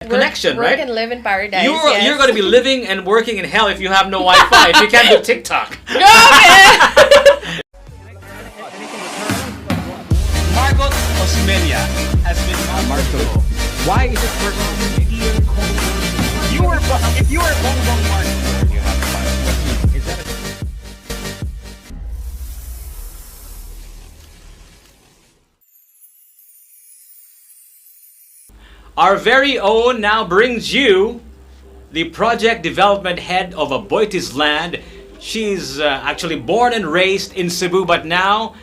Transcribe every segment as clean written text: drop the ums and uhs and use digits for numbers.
connection, work right? and live in paradise. You're going to be living and working in hell if you have no Wi-Fi. If you can't do TikTok. Okay. Margot Osmeña has been Marco. Why is it personal? If you were Bongbong Marcos, you have fun. Is that a Our very own now brings you the project development head of Aboitiz Land. She's actually born and raised in Cebu, but now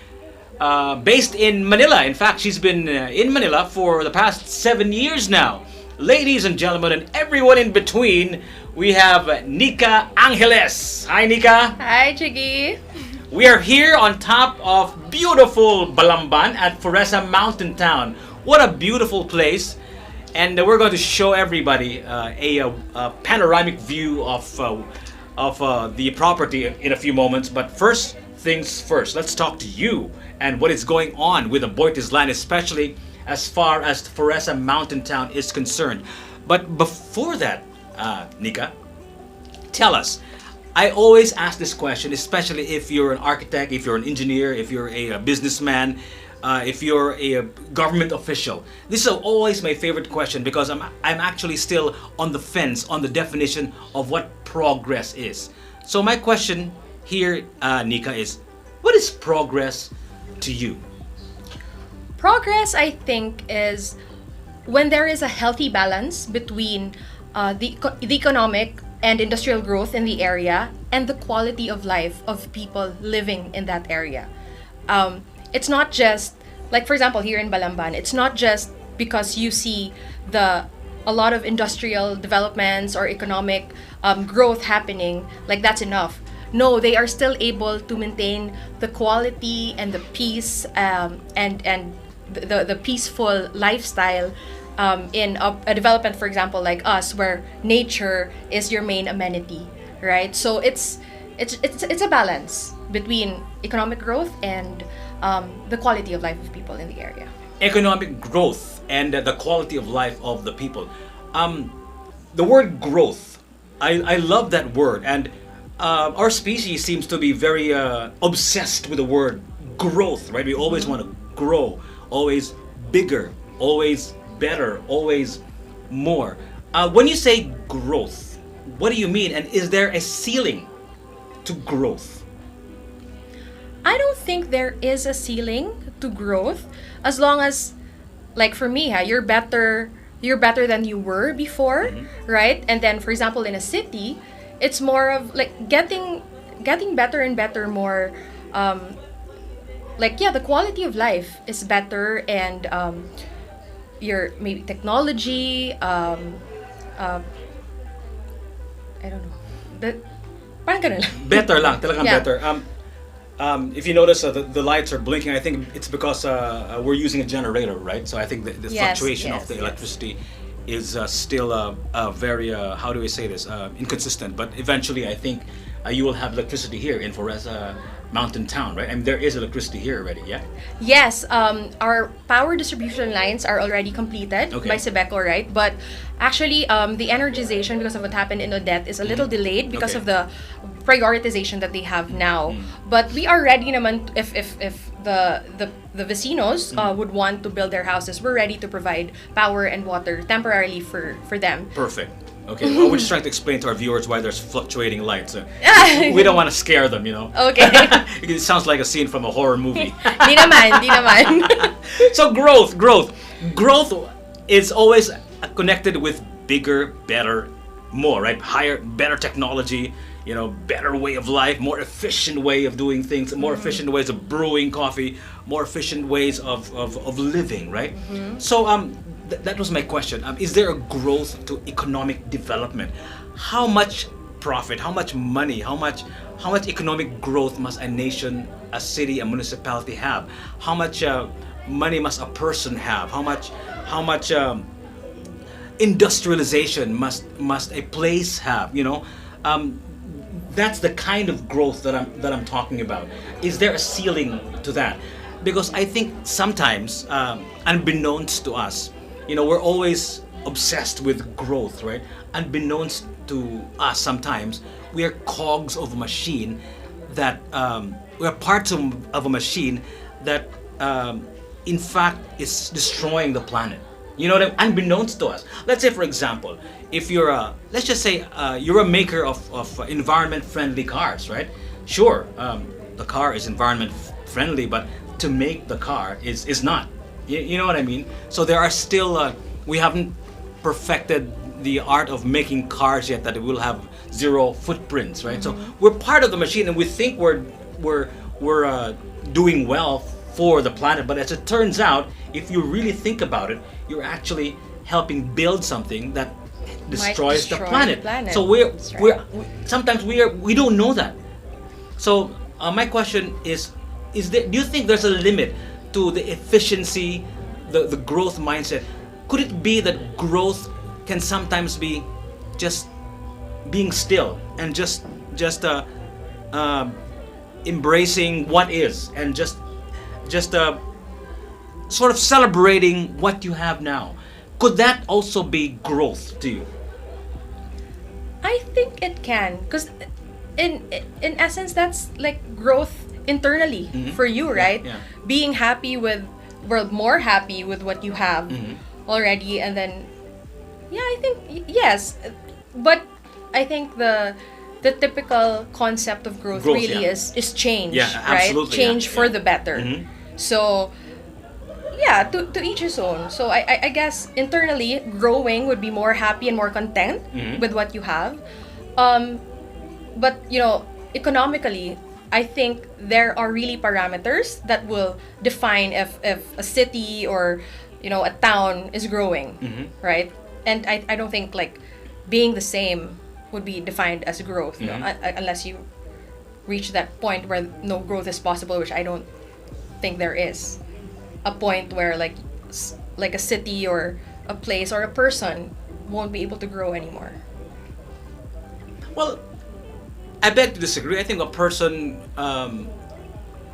based in Manila. In fact, she's been in Manila for the past 7 years now. Ladies and gentlemen, and everyone in between, we have Nikka Angeles. Hi, Nikka. Hi, Chiggy. We are here on top of beautiful Balamban at Foressa Mountain Town. What a beautiful place. And we're going to show everybody a panoramic view of the property in a few moments. But first things first, let's talk to you and what is going on with Aboitiz Land, especially as far as Foressa Mountain Town is concerned. But before that, Nikka, tell us. I always ask this question, especially if you're an architect, if you're an engineer, if you're a businessman, if you're a government official. This is always my favorite question because I'm actually still on the fence on the definition of what progress is. So my question here, Nikka, is what is progress to you? Progress, I think, is when there is a healthy balance between the economic and industrial growth in the area and the quality of life of people living in that area. It's not just, like for example, here in Balamban, it's not just because you see a lot of industrial developments or economic growth happening, like that's enough. No, they are still able to maintain the quality and the peace and the peaceful lifestyle in a development, for example, like us, where nature is your main amenity, right? So it's a balance between economic growth and the quality of life of people in the area. Economic growth and the quality of life of the people. The word growth, I love that word, and our species seems to be very obsessed with the word growth, right? We always want to grow, always bigger, always better, always more. When you say growth, what do you mean? And is there a ceiling to growth? I don't think there is a ceiling to growth as long as, like for me, you're better than you were before, right? And then, for example, in a city, it's more of like getting better and better, more the quality of life is better, and your maybe technology, I don't know, parang ganun lang. Better lang, talagang Yeah. better. If you notice, the lights are blinking. I think it's because we're using a generator, right? So I think the Yes, fluctuation of yes, the yes. electricity is still very, how do I say this, inconsistent. But eventually, I think you will have electricity here in Foressa Mountain Town, right? And there is electricity here already, yeah? Yes, our power distribution lines are already completed Okay. by Sebeco, right? But actually, the energization, because of what happened in Odette, is a little delayed because Okay. of the prioritization that they have now. But we are ready naman if the vecinos would want to build their houses. We're ready to provide power and water temporarily for them. Perfect. Okay, well, we're just trying to explain to our viewers why there's fluctuating lights. We don't want to scare them, you know? Okay. It sounds like a scene from a horror movie. Di naman. So growth is always connected with bigger, better, more, right? Higher, better technology, better way of life, more efficient way of doing things, more efficient ways of brewing coffee, more efficient ways of living, right? So that was my question. Is there a growth to economic development? How much profit, how much money, how much economic growth must a nation, a city, a municipality have? How much money must a person have? How much industrialization must a place have? That's the kind of growth that I'm talking about. Is there a ceiling to that? Because I think sometimes, unbeknownst to us, we're always obsessed with growth, right? Unbeknownst to us, sometimes we are cogs of a machine that we are parts of a machine that in fact is destroying the planet. You know what I mean? Unbeknownst to us. Let's say, for example, if you're a, let's just say you're a maker of environment-friendly cars, right? Sure, the car is environment-friendly, but to make the car is not. You know what I mean? So there are still, we haven't perfected the art of making cars yet that will have zero footprints, right? So we're part of the machine, and we think we're doing well for the planet, but as it turns out, if you really think about it, you're actually helping build something that destroys the planet. So sometimes we don't know that. So my question is there? Do you think there's a limit to the efficiency, the growth mindset? Could it be that growth can sometimes be just being still and just embracing what is, and just sort of celebrating what you have now? Could that also be growth to you? I think it can, because in essence, that's like growth internally for you, right? Yeah. Being happy with, well, more happy with what you have already, and then I think yes, but I think the typical concept of growth really is change, right? Absolutely, change for the better. So to each his own. So I guess internally, growing would be more happy and more content with what you have. But economically, I think there are really parameters that will define if a city or a town is growing, right? And I don't think like being the same would be defined as growth, unless you reach that point where no growth is possible, which I don't think there is. A point where like a city or a place or a person won't be able to grow anymore. Well, I beg to disagree. I think a person,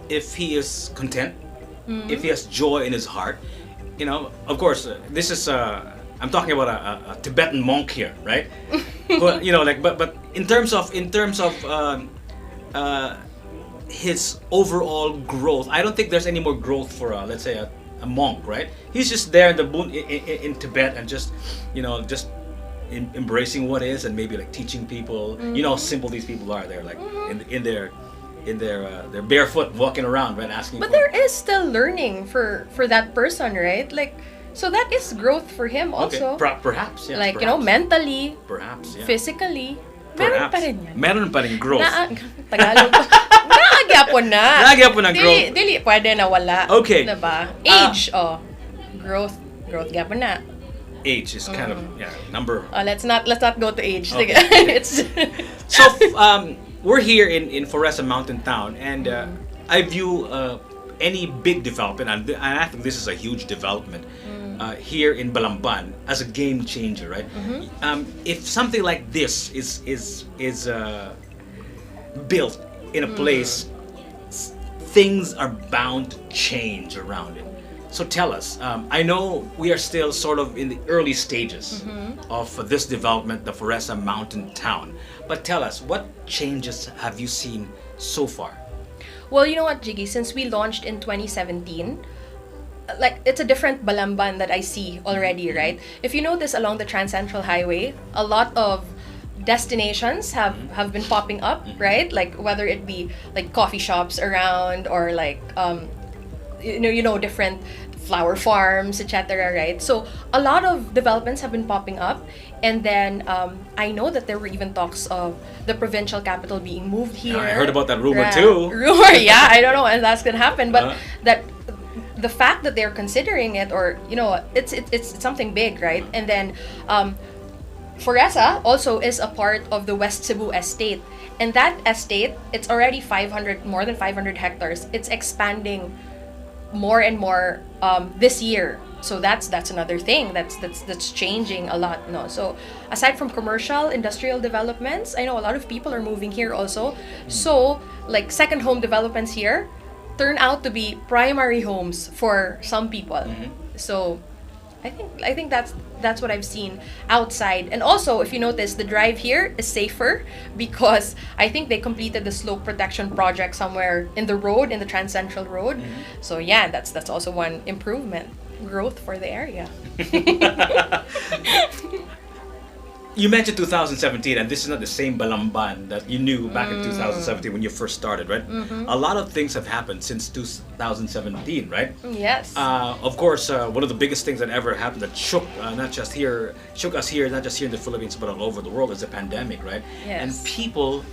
if he is content, if he has joy in his heart, of course, this is I'm talking about a Tibetan monk here, right? But but in terms of his overall growth, I don't think there's any more growth for let's say a monk, right? He's just there in the in Tibet and just embracing what is, and maybe like teaching people. You know how simple these people are. They're like in their barefoot walking around, right, asking. But there is still learning for that person, right? Like, so that is growth for him also. Okay. Perhaps, yes. Like, perhaps. Mentally, Perhaps, yeah. Physically, meron pa rin yan. Meron pa rin growth. Tagalog. Naagyapon na. Naagyapon na growth. Dili pwede na wala. Okay. Diba? Age, growth gyapon na. Age is kind of number. Let's not go to age. Okay. It's So we're here in Foressa Mountain Town, and I view any big development, and I think this is a huge development here in Balamban as a game changer, right? If something like this is built in a place, things are bound to change around it. So tell us, I know we are still sort of in the early stages of this development, the Foressa Mountain Town. But tell us, what changes have you seen so far? Well, you know what, Jiggy? Since we launched in 2017, like, it's a different Balamban that I see already, right? If you notice, along the Trans Central Highway, a lot of destinations have been popping up, right? Like, whether it be like coffee shops around, or like different flower farms, etc., right? So a lot of developments have been popping up, and then I know that there were even talks of the provincial capital being moved here. I heard about that rumor too. Rumor, yeah. I don't know when that's gonna happen, but that the fact that they're considering it, or it's something big, right? And then Foressa also is a part of the West Cebu estate, and that estate, it's already more than 500 hectares. It's expanding more and more this year. So that's another thing that's changing a lot. So aside from commercial, industrial developments, I know a lot of people are moving here also. So like second home developments here turn out to be primary homes for some people. So I think that's what I've seen outside. And also, if you notice, the drive here is safer because I think they completed the slope protection project somewhere in the road, in the Trans Central Road. So yeah, that's also one improvement, growth for the area. You mentioned 2017, and this is not the same Balamban that you knew back in 2017 when you first started, right? A lot of things have happened since 2017, right? Yes. Of course, one of the biggest things that ever happened that shook shook us here, not just here in the Philippines, but all over the world, is the pandemic, right? Yes. And people,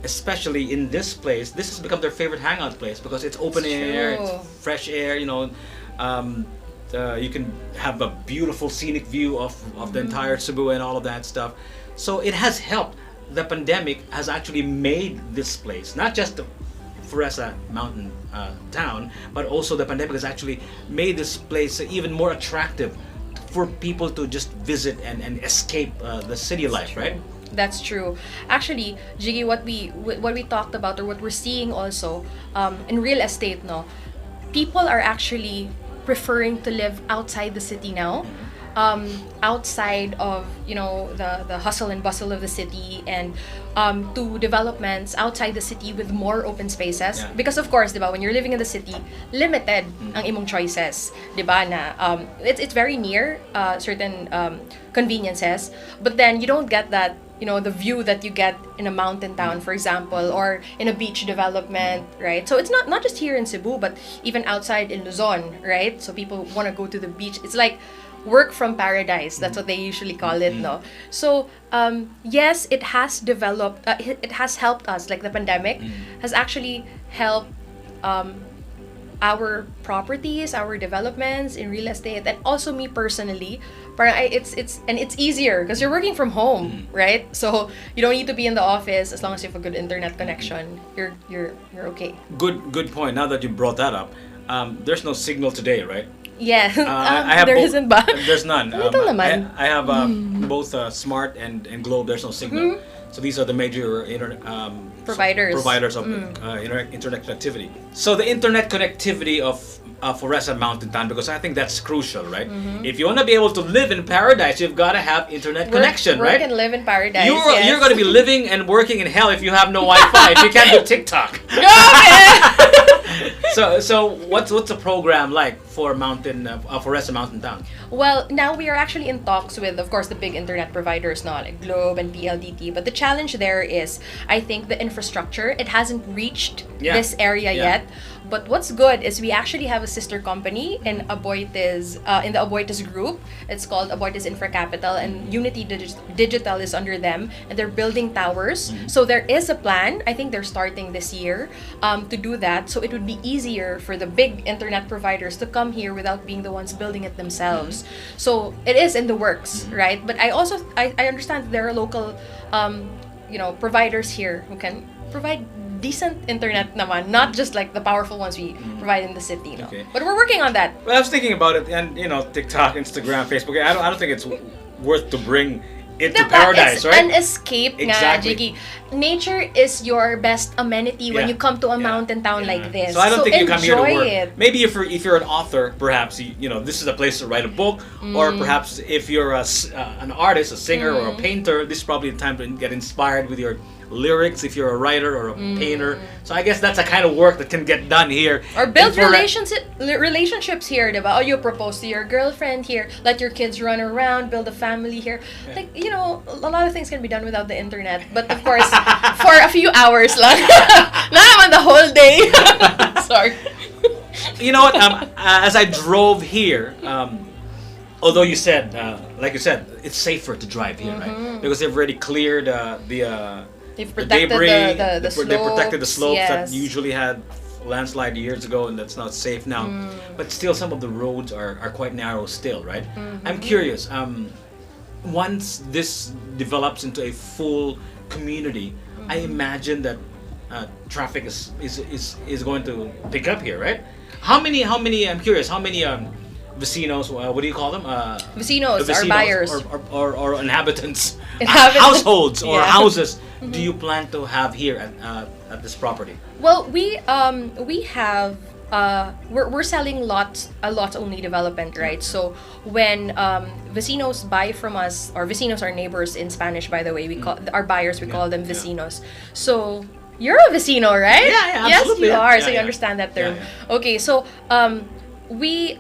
especially in this place, this has become their favorite hangout place because it's open air, true. it's fresh air, you know. You can have a beautiful scenic view of the entire Cebu and all of that stuff. So it has helped. The pandemic has actually made this place, not just the Foressa Mountain Town, but also the pandemic has actually made this place even more attractive for people to just visit and escape the city life, right? That's true. Actually, Jiggy, what we talked about, or what we're seeing also in real estate, no, people are actually preferring to live outside the city now, outside of the hustle and bustle of the city, and to developments outside the city with more open spaces. Yeah. Because of course, diba, when you're living in the city, limited ang imong choices, diba, na it's very near certain conveniences, but then you don't get that, the view that you get in a mountain town, for example, or in a beach development, right? So it's not just here in Cebu, but even outside in Luzon, right? So people want to go to the beach. It's like work from paradise. That's what they usually call it, no? So yes, it has developed. It has helped us. Like the pandemic has actually helped our properties, our developments in real estate, and also me personally. It's easier because you're working from home, right? So you don't need to be in the office. As long as you have a good internet connection, you're okay. Good point. Now that you brought that up, there's no signal today, right? Yeah, I have there both. isn't ba? There's none. Little naman. I have both Smart and Globe. There's no signal. So these are the major internet Providers. of internet connectivity. So the internet connectivity of Foressa Mountain Town, because I think that's crucial, right? If you want to be able to live in paradise, you've got to have internet connection, work right? and live in paradise. You're going to be living and working in hell if you have no Wi-Fi. If you can't do TikTok. So what's the program like for Foressa Mountain Town? Well, now we are actually in talks with, of course, the big internet providers, no, like Globe and PLDT. But the challenge there is, I think, the infrastructure. It hasn't reached this area yet. But what's good is we actually have a sister company in the Aboitiz group. It's called Aboitiz Infra Capital, and Unity Digital is under them, and they're building towers. So there is a plan. I think they're starting this year to do that. So it would be easier for the big internet providers to come here without being the ones building it themselves. So it is in the works, right? But I also I understand there are local providers here who can provide decent internet naman, not just like the powerful ones we provide in the city, no? Okay. But we're working on that. Well, I was thinking about it, and TikTok, Instagram, Facebook. I don't think it's worth to bring it to Diba? paradise, It's right? an escape Exactly. nga, Jiggy. Nature is your best amenity when you come to a mountain town like this. So I don't think you come here to enjoy work. it. Maybe if you're an author, perhaps this is a place to write a book, or perhaps if you're an artist, a singer, or a painter, this is probably the time to get inspired with your lyrics. If you're a writer or a painter, so I guess that's a kind of work that can get done here. Or build relationships here, diba? Or you propose to your girlfriend here, let your kids run around, build a family here. Like, a lot of things can be done without the internet. But of course, for a few hours lang. Not naman the whole day. Sorry. You know what? As I drove here, although you said, like you said, it's safer to drive here, right? Because they've already cleared They've the protected debris. the slopes. They protected the slopes that yes. usually had landslide years ago, and that's not safe now. But still, some of the roads are quite narrow still, right? I'm curious. Once this develops into a full community, I imagine that traffic is going to pick up here, right? How many? I'm curious. How many vecinos? What do you call them? Vecinos, our buyers, or inhabitants, households or houses. Do you plan to have here at this property? Well, we have we're selling a lots only development, right? So when vecinos buy from us, or vecinos are neighbors in Spanish, by the way, we call our buyers, we call them vecinos. So you're a vecino, right? Yeah, yes, absolutely. you are. Yeah, So you yeah. understand that term. Yeah, Okay, so we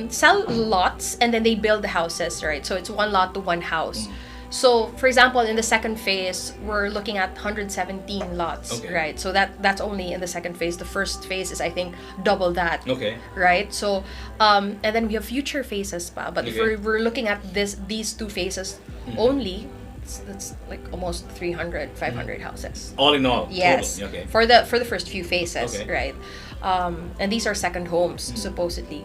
sell lots, and then they build the houses, right? So it's one lot to one house. So, for example, in the second phase, we're looking at 117 lots, Okay. right? So that's only in the second phase. The first phase is, I think, double that. Okay. Right? So, and then we have future phases pa. But if Okay. we're looking at these two phases only, it's like almost 300, 500 houses. All in all. Yes. Total. Okay. For the first few phases, Okay. right? And these are second homes, supposedly.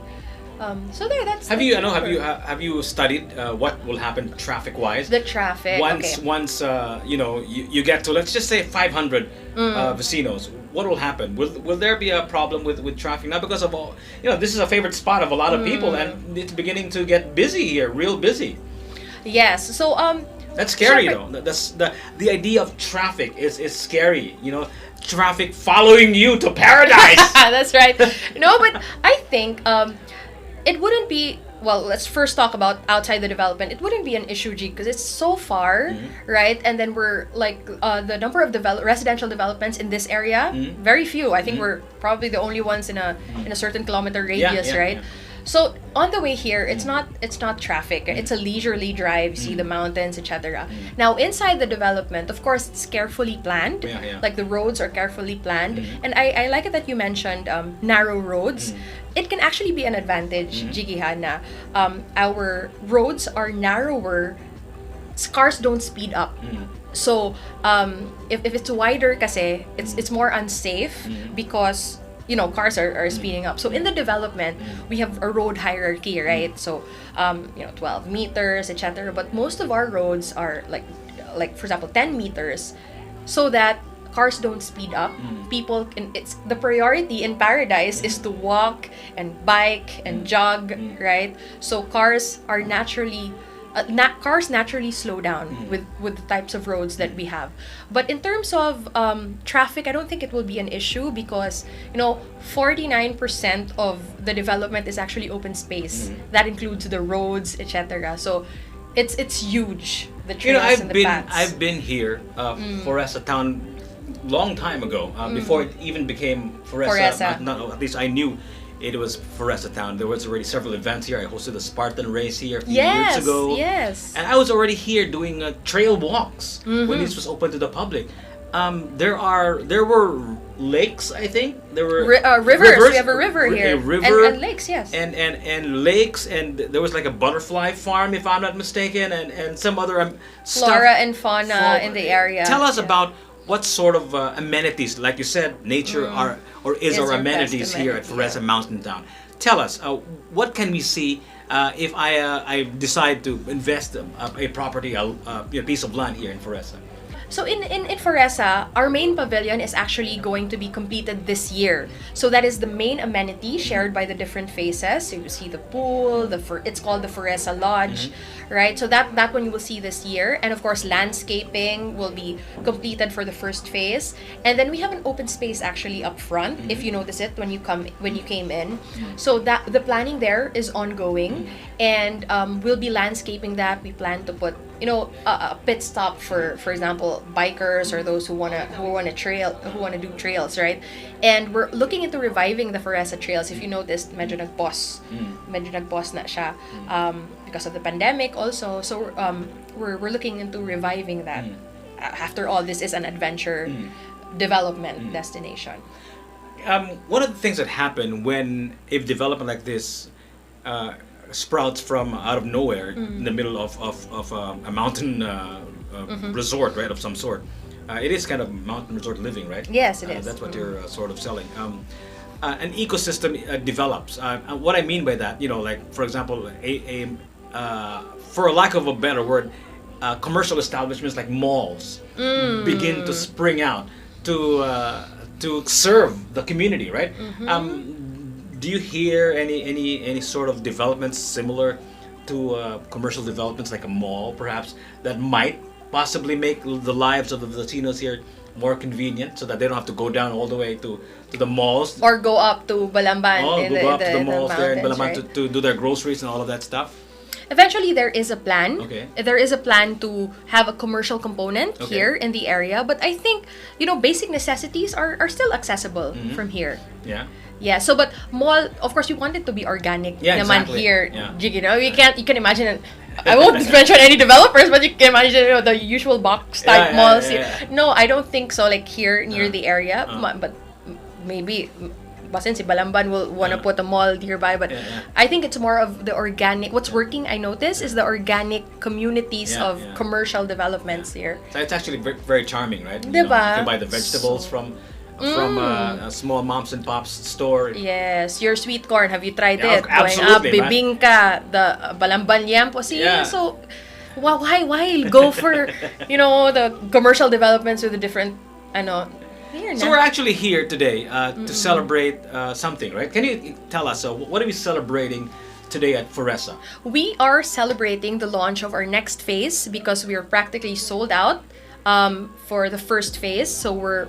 So that's Have you? I know. Have you studied what will happen traffic wise? the traffic. Once you get to, let's just say 500 vecinos, what will happen? Will there be a problem with traffic now because of all, this is a favorite spot of a lot of people, and it's beginning to get busy here, real busy. Yes. So That's scary Sure, though. That's the idea of traffic is scary. Traffic following you to paradise. that's right. No, but I think it wouldn't be. Well, let's first talk about outside the development. It wouldn't be an issue, G, because it's so far, right? And then we're like the number of residential developments in this area, very few. I think we're probably the only ones in a certain kilometer radius, yeah, right? yeah. So on the way here, it's not traffic. It's a leisurely drive. You see the mountains, etc. Now inside the development, of course, it's carefully planned. Yeah, yeah. Like the roads are carefully planned, and I like it that you mentioned narrow roads. It can actually be an advantage, Jigihan, na our roads are narrower. Cars don't speed up. So if it's wider, kasi it's more unsafe because cars are speeding up. So in the development, we have a road hierarchy, right? So 12 meters, etc. But most of our roads are like for example 10 meters, so that cars don't speed up. People can. It's the priority in paradise is to walk and bike and jog, right? So cars are naturally. Cars naturally slow down with the types of roads that we have. But in terms of traffic, I don't think it will be an issue because 49% of the development is actually open space. That includes the roads, etc. So it's huge. The trails and the paths. I've been here, Foressa Town, long time ago, before it even became Foressa. At least I knew it was Foressa Town. There was already several events here. I hosted a Spartan race here a few years ago. Yes. And I was already here doing trail walks when this was open to the public. There were lakes, I think. There were rivers. We have a river here. A river and lakes, yes. And lakes, and there was like a butterfly farm, if I'm not mistaken, and some other stuff. Flora and fauna in the area. Tell us about what sort of amenities, like you said, nature is our amenities here at Foressa Mountain Town. Tell us, what can we see if I decide to invest a property, a piece of land here in Foressa? So in Foressa, our main pavilion is actually going to be completed this year. So that is the main amenity shared by the different phases. So you see the pool, it's called the Foressa Lodge, right? So that one you will see this year. And of course, landscaping will be completed for the first phase. And then we have an open space actually up front, if you notice it when you came in. So that the planning there is ongoing, and we'll be landscaping that. We plan to put a pit stop for example bikers or those who wanna do trails, right? And we're looking into reviving the Foressa trails. If you noticed, medyo nagpause na siya because of the pandemic also. So we're looking into reviving that. After all, this is an adventure development destination. One of the things that happen if development like this sprouts from out of nowhere in the middle of a mountain resort, right, of some sort. It is kind of mountain resort living, right? Yes, it is. That's what you're sort of selling. An ecosystem develops. What I mean by that, like for example, for a lack of a better word, commercial establishments like malls begin to spring out to serve the community, right? Do you hear any sort of developments similar to commercial developments like a mall, perhaps, that might possibly make the lives of the Latinos here more convenient so that they don't have to go down all the way to the malls. Or go up to Balamban Go up to the malls there in mountains, Balamban right? to do their groceries and all of that stuff. Eventually, there is a plan. Okay. There is a plan to have a commercial component Okay. here in the area. But I think, basic necessities are still accessible from here. Yeah. Yeah, so but mall, of course, we want it to be organic Yeah, naman exactly. here. Yeah. You can imagine, I won't mention any developers, but you can imagine the usual box type Yeah, malls. yeah. No, I don't think so, like here near the area, Uh-huh. but maybe basin si Balamban will want to put a mall nearby, but Yeah. I think it's more of the organic. What's working, I notice, is the organic communities Yeah, of yeah. commercial developments here. So it's actually very, very charming, right? You Diba? can buy the vegetables from a small moms and pops store. Yes, your sweet corn. Have you tried Yeah, it? Going up, absolutely, man. bibingka, the Balamban Yampo. See, Yeah. so why go for the commercial developments with the different here So na. we're actually here today to celebrate something, right? Can you tell us what are we celebrating today at Foressa? We are celebrating the launch of our next phase because we are practically sold out for the first phase. So we're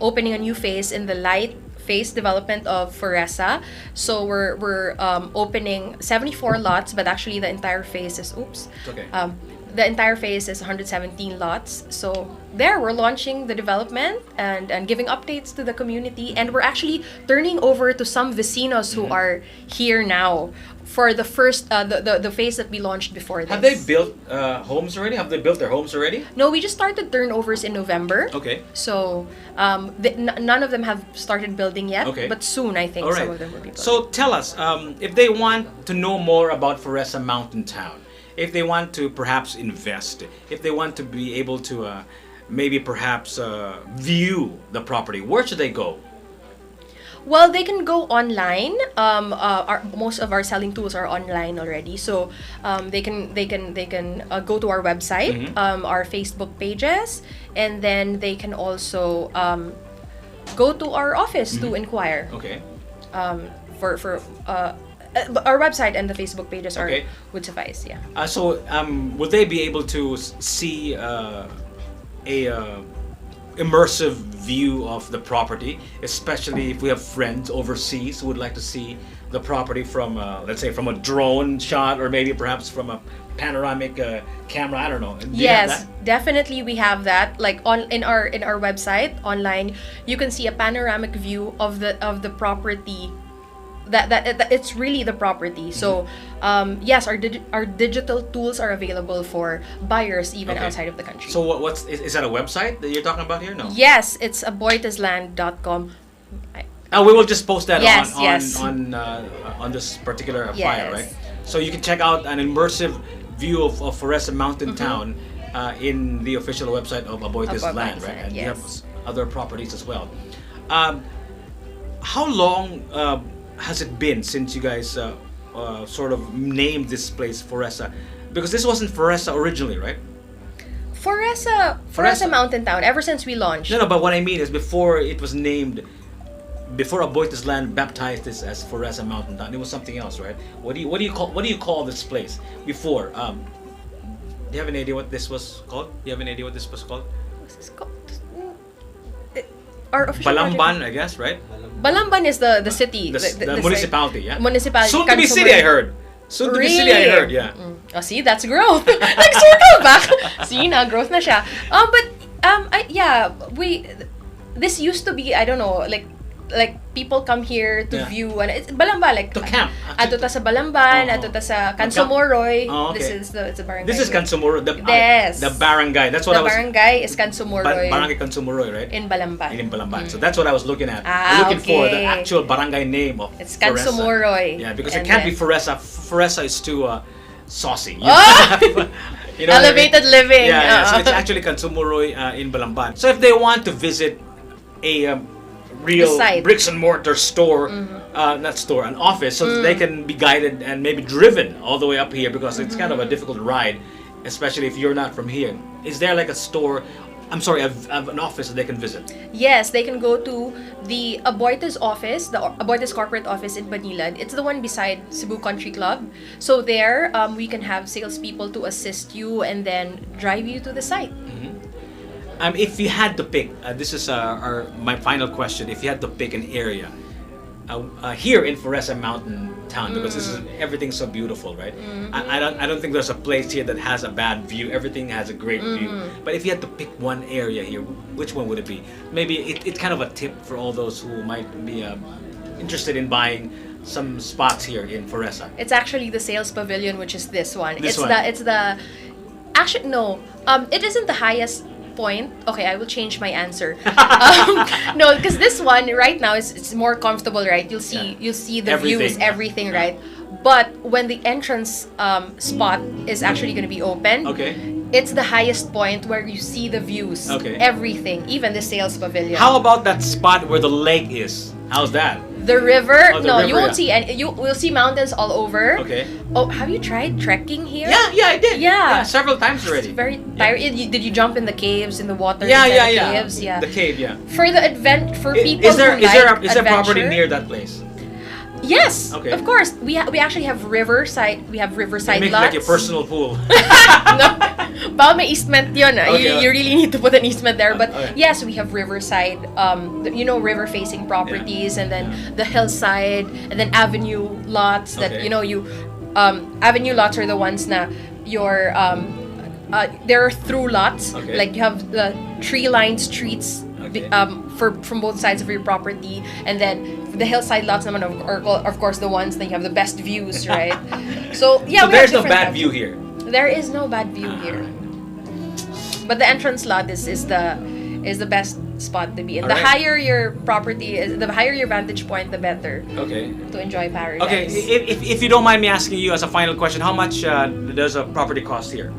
opening a new phase in the light phase development of Foressa. So we're opening 74 lots, but actually the entire phase is It's okay. the entire phase is 117 lots. So there we're launching the development and giving updates to the community, and we're actually turning over to some vecinos who are here now for the first the phase that we launched before this. Have they built homes already? Have they built their homes already? No, we just started turnovers in November. Okay. So none of them have started building yet, Okay. but soon I think All some right. of them will be building. So tell us, if they want to know more about Foressa Mountain Town, if they want to perhaps invest, if they want to be able to maybe perhaps view the property, where should they go? Well, they can go online. Most of our selling tools are online already, so they can go to our website, our Facebook pages, and then they can also go to our office to inquire. Okay. Our website and the Facebook pages Okay. would suffice. Yeah. So would they be able to see immersive view of the property, especially if we have friends overseas who would like to see the property from, let's say, from a drone shot, or maybe perhaps from a panoramic camera? I don't know. Do you have Yes, that? definitely we have that. Like in our website online, you can see a panoramic view of the property. That it's really the property. So yes, our digital tools are available for buyers even Okay. outside of the country. So is that a website that you're talking about here? No. Yes, it's aboitasland.com. We will just post that Yes, on yes. on this particular file, Yes. right? So you can check out an immersive view of Foressa Mountain Town in the official website of Aboitas Of Land, Aboitas right? Land, And you have yes. other properties as well. How long has it been since you guys sort of named this place Foressa? Because this wasn't Foressa originally, right? Foressa Mountain Town. Ever since we launched. No, but what I mean is before it was named, before Aboitas Land baptized this as Foressa Mountain Town, it was something else, right? What do you call this place before? Do you have any idea what this was called? What's this called? Our official Balamban, project- I guess, right? Balamban is the city. The site. municipality, yeah. Municipality. Soon to be city, I heard. Soon to be city, I heard, yeah. Oh, see, that's growth. Nag-circle back. See, na growth na siya. This used to be, I don't know, like people come here to Yeah. view, and it's Balamban, like To camp, ato ta sa Balamban, Oh, ato ta sa Kansomoroy. Oh, okay. It's a barangay. This is Kansumuro, Yes. the barangay. That's what The I was. barangay is Kansomoroy Barangay Kansumuroy, right? in Balamban. In Balamban. So that's what I was looking at. Ah, Looking for the okay. actual barangay name of It's Foressa. Kansomoroy. Yeah, because And it can't be then- Foressa. Foressa is too saucy. You Ah! you know what I mean? Elevated living. Yeah, so Uh-uh. it's actually Kansumuroy in Balamban. So if they want to visit a real The site. bricks and mortar store, not store, an office, so that they can be guided and maybe driven all the way up here, because it's kind of a difficult ride, especially if you're not from here. Is there like a store? I'm sorry, an office that they can visit? Yes, they can go to the Aboitas office, the Aboitas corporate office in Manila. It's the one beside Cebu Country Club. So there, we can have salespeople to assist you and then drive you to the site. If you had to pick, this is my final question. If you had to pick an area here in Foressa Mountain Town, because this is everything's so beautiful, right? I don't think there's a place here that has a bad view. Everything has a great view. But if you had to pick one area here, which one would it be? Maybe it's kind of a tip for all those who might be interested in buying some spots here in Foressa. It's actually the sales pavilion, which is this one. This it's one. the actually no. It isn't the highest point. Okay, I will change my answer. No, because this one right now it's more comfortable, right? You'll see the views, everything, right? But when the entrance spot is actually going to be open, it's the highest point where you see the views, everything, even the sales pavilion. How about that spot where the lake is? How's that? The river? Oh, the no, river, you won't see any. You will see mountains all over. Okay. Oh, have you tried trekking here? Yeah, I did. Yeah. Several times already. It's very tiring. Did you jump in the caves, in the water? Yeah. inside the caves? Yeah. The cave, yeah. For the for people Is there who like is there property adventure- near that place? Yes, Okay. of course. We actually have riverside. We have riverside Make lots. like your personal pool. No, baka may easement yun. Okay. You really need to put an easement there. But Okay. yes, we have riverside, river-facing properties, and then the hillside, and then avenue lots that, Okay. avenue lots are the ones na your, there are through lots. Okay. Like you have the tree-lined streets Okay. from both sides of your property, and then the hillside lots naman are of course the ones that you have the best views, right? So yeah, So we there's have no different bad types. view here. There is no bad view here. But the entrance lot is the best spot to be in. The Alright. higher your property is, the higher your vantage point, the better Okay. to enjoy paradise. Okay, if you don't mind me asking you as a final question, how much does a property cost here?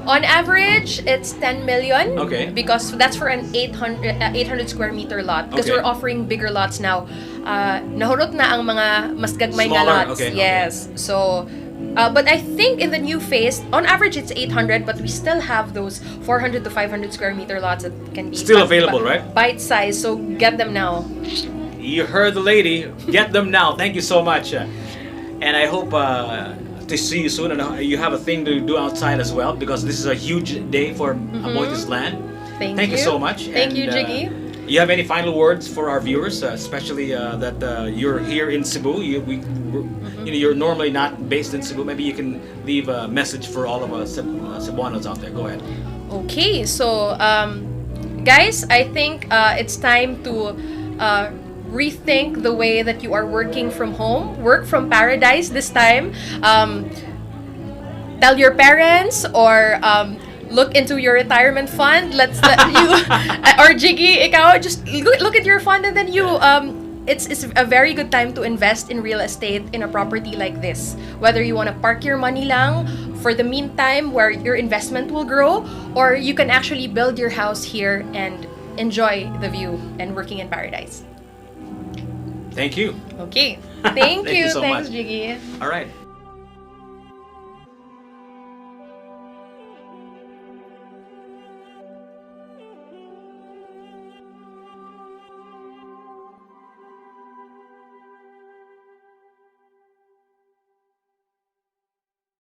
On average, it's 10 million. Okay. Because that's for an 800 square meter lot. Because Okay. we're offering bigger lots now. Nahurot na ang mga mas gagmay na Smaller, lots. okay, Yes. So, but I think in the new phase, on average it's 800, but we still have those 400 to 500 square meter lots that can be Still available, right? Bite size. So get them now. You heard the lady. Get them now. Thank you so much. And I hope to see you soon. And you have a thing to do outside as well, because this is a huge day for Amoa's land. Thank you so much. Thank you, Jiggy. You have any final words for our viewers, especially that you're here in Cebu? You're normally not based in Cebu. Maybe you can leave a message for all of us Cebuanos out there. Go ahead. Okay, so guys, I think it's time to rethink the way that you are working from home. Work from paradise this time. Tell your parents or look into your retirement fund. Let's let you or Jiggy, ikaw just look at your fund, and then you it's a very good time to invest in real estate in a property like this. Whether you want to park your money lang for the meantime where your investment will grow, or you can actually build your house here and enjoy the view and working in paradise. Thank you. Okay. Thank Thank you you. so Thanks, much. Jiggy. All right.